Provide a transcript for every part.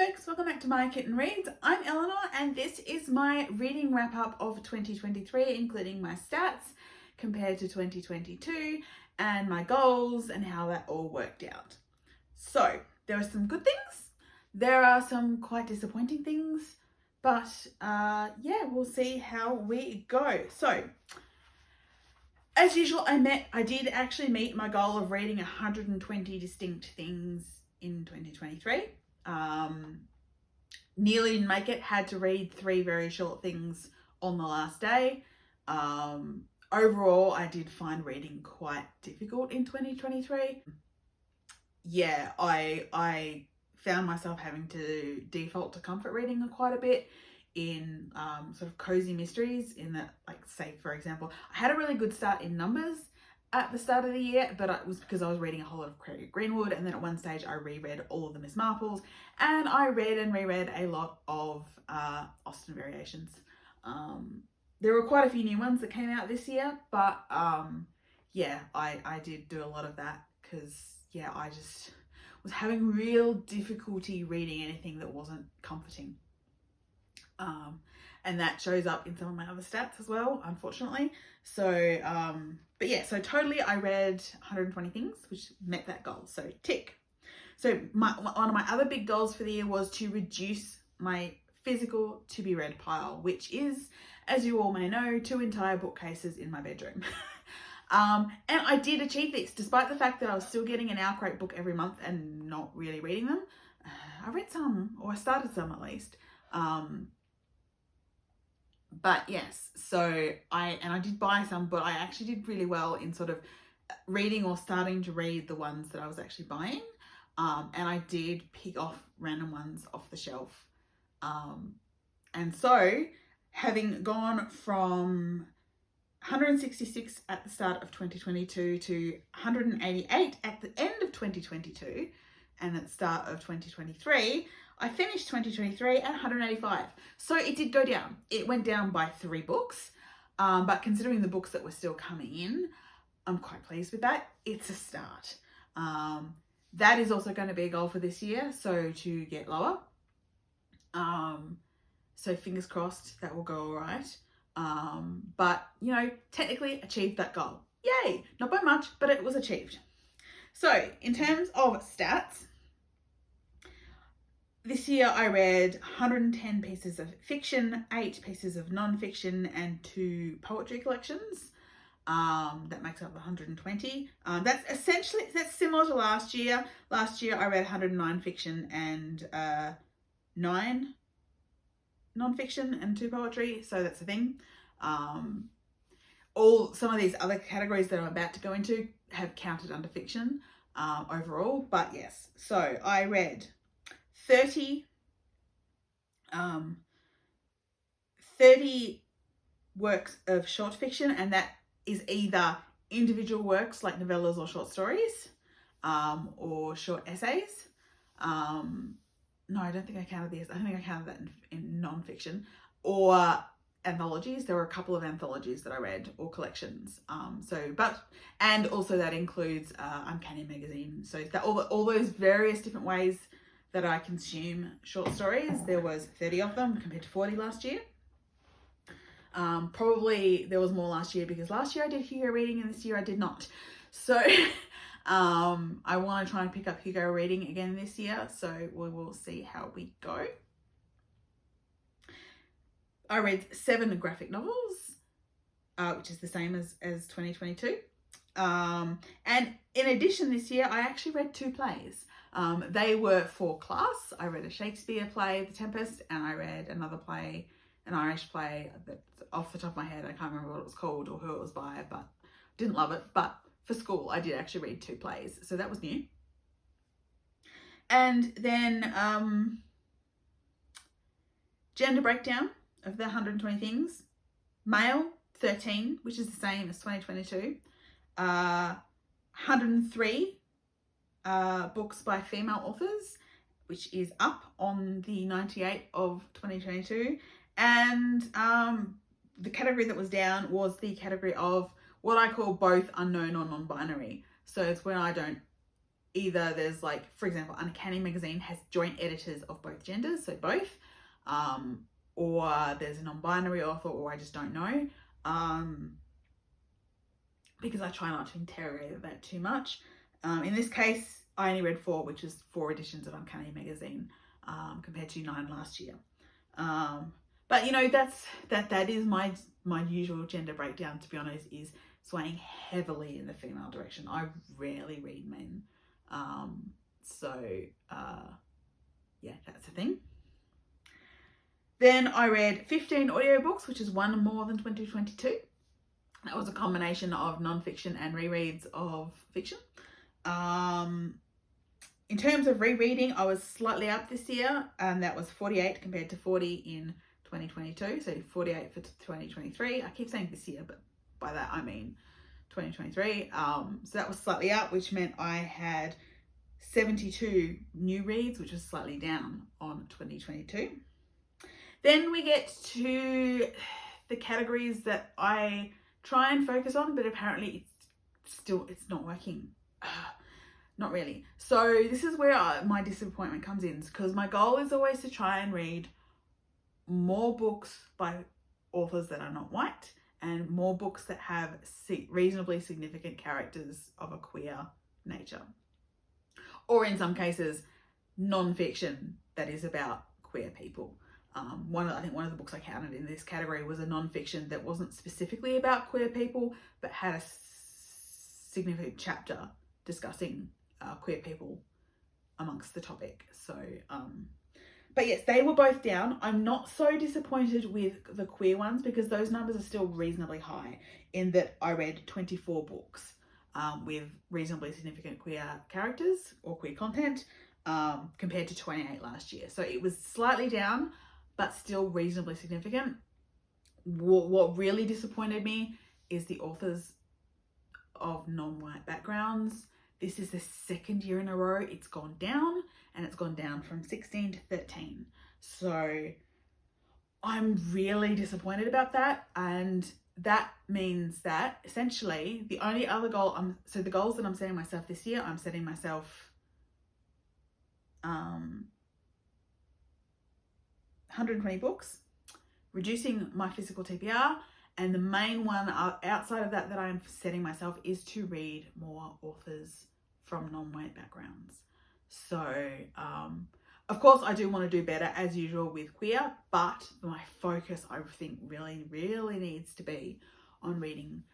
folks, welcome back to My Kitten Reads. I'm Eleanor and this is my reading wrap up of 2023, including my stats compared to 2022 and my goals and how that all worked out. So there are some good things, there are some quite disappointing things, but yeah, we'll see how we go. So as usual, I did actually meet my goal of reading 120 distinct things in 2023. Nearly didn't make it, had to read 3 very short things on the last day. Overall, I did find reading quite difficult in 2023. Yeah, I found myself having to default to comfort reading quite a bit in sort of cozy mysteries, in that, like, say for example, I had a really good start in numbers at the start of the year, but it was because I was reading a whole lot of Craig Greenwood, and then at one stage I reread all of the Miss Marples, and I read and reread a lot of Austen Variations. There were quite a few new ones that came out this year, but yeah, I did do a lot of that because, yeah, I just was having real difficulty reading anything that wasn't comforting. And that shows up in some of my other stats as well, unfortunately. So, but yeah, so totally I read 120 things, which met that goal, so tick. So one of my other big goals for the year was to reduce my physical to be read pile, which is, as you all may know, 2 entire bookcases in my bedroom. And I did achieve this, despite the fact that I was still getting an Outbreak book every month and not really reading them. I read some, or I started some at least. But yes, so I did buy some, but I actually did really well in sort of reading or starting to read the ones that I was actually buying. And I did pick off random ones off the shelf. And so having gone from 166 at the start of 2022 to 188 at the end of 2022 and at the start of 2023, I finished 2023 at 185. So it did go down. It went down by 3 books, but considering the books that were still coming in, I'm quite pleased with that. It's a start. That is also going to be a goal for this year, so to get lower. So fingers crossed that will go all right. But, you know, technically achieved that goal. Yay! Not by much, but it was achieved. So in terms of stats, this year I read 110 pieces of fiction, 8 pieces of non-fiction, and 2 poetry collections. That makes up 120. That's similar to last year. Last year I read 109 fiction and 9 non-fiction and 2 poetry, so that's the thing. Some of these other categories that I'm about to go into have counted under fiction overall, but yes. So I read 30 works of short fiction, and that is either individual works like novellas or short stories, or short essays. No, I don't think I counted these. I think I counted that in non-fiction, or anthologies. There were a couple of anthologies that I read, or collections. And also that includes Uncanny Magazine. So that all those various different ways that I consume short stories. There was 30 of them compared to 40 last year. Probably there was more last year because last year I did Hugo reading and this year I did not. So I want to try and pick up Hugo reading again this year, so we will see how we go. I read 7 graphic novels, which is the same as 2022. And in addition this year, I actually read 2 plays. They were for class. I read a Shakespeare play, The Tempest, and I read another play, an Irish play that, off the top of my head, I can't remember what it was called or who it was by, but didn't love it. But for school, I did actually read 2 plays, so that was new. And then gender breakdown of the 120 things. Male, 13, which is the same as 2022. 103 books by female authors, which is up on the 98 of 2022. And the category that was down was the category of what I call both unknown or non-binary. So it's when I don't either there's like, for example, Uncanny Magazine has joint editors of both genders, so both, or there's a non-binary author, or I just don't know, because I try not to interrogate that too much. In this case, I only read 4, which is 4 editions of Uncanny Magazine, compared to 9 last year. But you know, that is my usual gender breakdown, to be honest, is swaying heavily in the female direction. I rarely read men. Yeah, that's the thing. Then I read 15 audiobooks, which is one more than 2022. That was a combination of non-fiction and rereads of fiction. In terms of rereading, I was slightly up this year, and that was 48 compared to 40 in 2022. So 48 for 2023. I keep saying this year, but by that I mean 2023. So that was slightly up, which meant I had 72 new reads, which was slightly down on 2022. Then we get to the categories that I try and focus on, but apparently it's not working. Not really. So this is where my disappointment comes in, because my goal is always to try and read more books by authors that are not white, and more books that have reasonably significant characters of a queer nature, or in some cases non-fiction that is about queer people. I think one of the books I counted in this category was a non-fiction that wasn't specifically about queer people, but had a significant chapter discussing queer people amongst the topic. So, but yes, they were both down. I'm not so disappointed with the queer ones, because those numbers are still reasonably high, in that I read 24 books with reasonably significant queer characters or queer content, compared to 28 last year. So it was slightly down, but still reasonably significant. What really disappointed me is the authors of non-white backgrounds. This is the second year in a row it's gone down, and it's gone down from 16 to 13. So I'm really disappointed about that. And that means that essentially the only other goal, the goals that I'm setting myself this year, I'm setting myself 120 books, reducing my physical TBR, and the main one outside of that I'm setting myself is to read more authors from non-white backgrounds. So, of course, I do want to do better as usual with queer, but my focus, I think, really, really needs to be on reading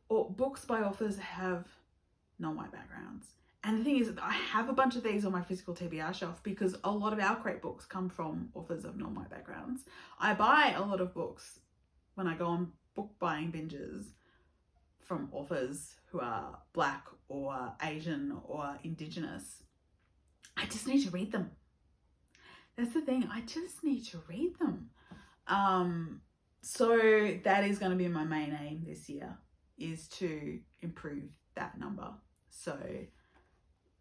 books by authors that have non-white backgrounds. And the thing is, I have a bunch of these on my physical TBR shelf because a lot of our crate books come from authors of non-white backgrounds. I buy a lot of books when I go on book buying binges from authors who are Black or Asian or Indigenous. I just need to read them. That's the thing. I just need to read them. So that is going to be my main aim this year, is to improve that number. So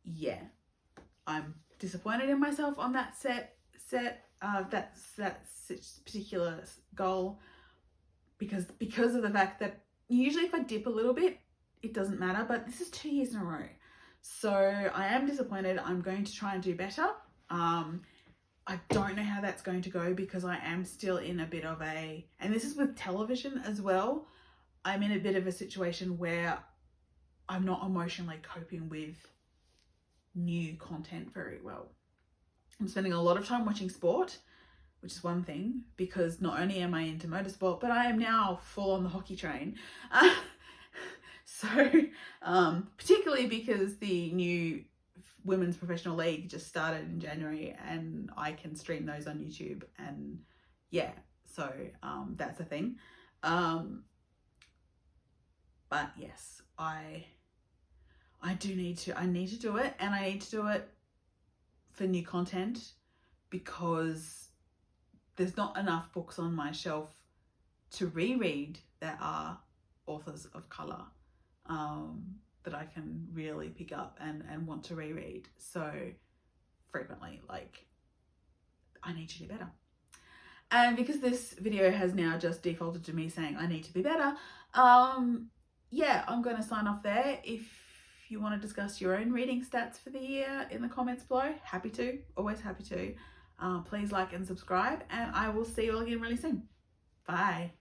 yeah, I'm disappointed in myself on that that particular goal, because of the fact that usually if I dip a little bit, it doesn't matter, but this is 2 years in a row. So I am disappointed. I'm going to try and do better. I don't know how that's going to go, because I am still in a bit of and this is with television as well, I'm in a bit of a situation where I'm not emotionally coping with new content very well. I'm spending a lot of time watching sport, which is one thing, because not only am I into motorsport, but I am now full on the hockey train. So particularly because the new Women's Professional League just started in January, and I can stream those on YouTube, and yeah, so that's a thing. But yes, I need to do it, and I need to do it for new content, because there's not enough books on my shelf to reread that are authors of colour, that I can really pick up and want to reread so frequently. Like, I need to do better. And because this video has now just defaulted to me saying I need to be better, yeah, I'm going to sign off there. If if you want to discuss your own reading stats for the year in the comments below, happy to, always happy to. Please like and subscribe, and I will see you all again really soon. Bye.